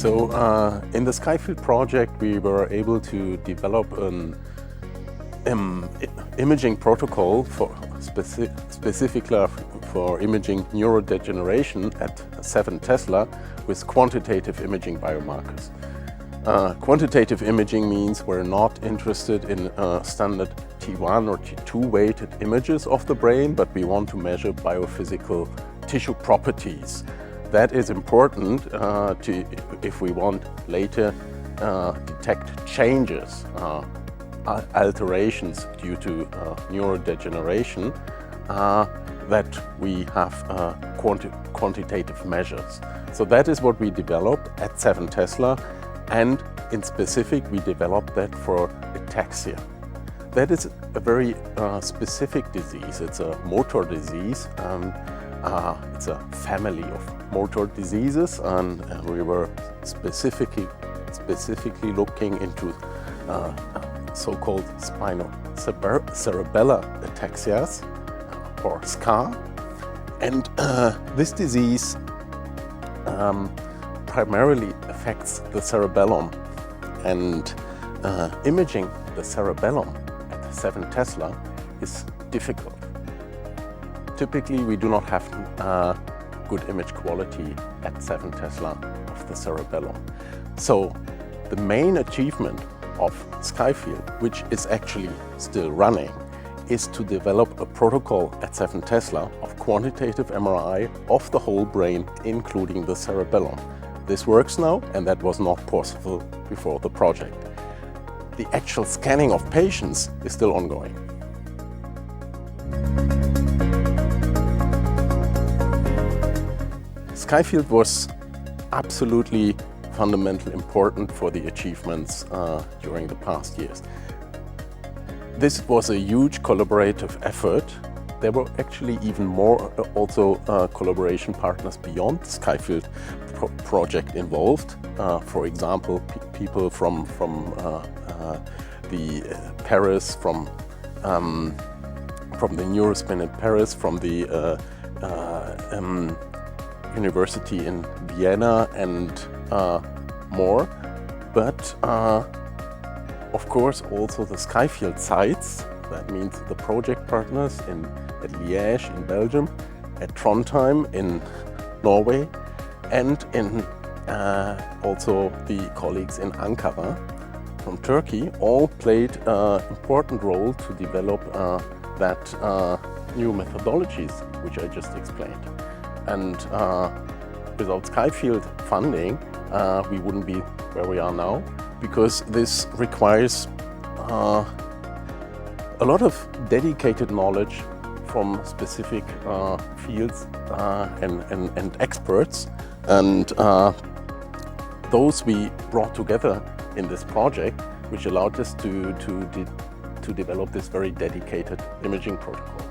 So in the Skyfield project, we were able to develop an imaging protocol for specifically for imaging neurodegeneration at 7 Tesla with quantitative imaging biomarkers. Quantitative imaging means we're not interested in standard T1 or T2 weighted images of the brain, but we want to measure biophysical tissue properties. That is important if we want later detect changes, alterations due to neurodegeneration, that we have quantitative measures. So that is what we developed at 7 Tesla, and in specific we developed that for ataxia. That is a very specific disease. It's a motor disease. It's a family of motor diseases, and we were specifically looking into so-called spinocerebellar ataxias, or SCA. And this disease primarily affects the cerebellum, and imaging the cerebellum at 7 Tesla is difficult. Typically, we do not have good image quality at 7 Tesla of the cerebellum. So the main achievement of Skyfield, which is actually still running, is to develop a protocol at 7 Tesla of quantitative MRI of the whole brain, including the cerebellum. This works now, and that was not possible before the project. The actual scanning of patients is still ongoing. Skyfield was absolutely fundamentally important for the achievements during the past years. This was a huge collaborative effort. There were actually even more also collaboration partners beyond the Skyfield project involved. For example, people from the Paris, from the Neurospin in Paris, from the University in Vienna, and more. But of course also the Skyfield sites, that means the project partners at Liège in Belgium, at Trondheim in Norway, and in also the colleagues in Ankara from Turkey, all played an important role to develop that new methodologies which I just explained. And without Skyfield funding, we wouldn't be where we are now, because this requires a lot of dedicated knowledge from specific fields and experts, and those we brought together in this project, which allowed us to develop this very dedicated imaging protocol.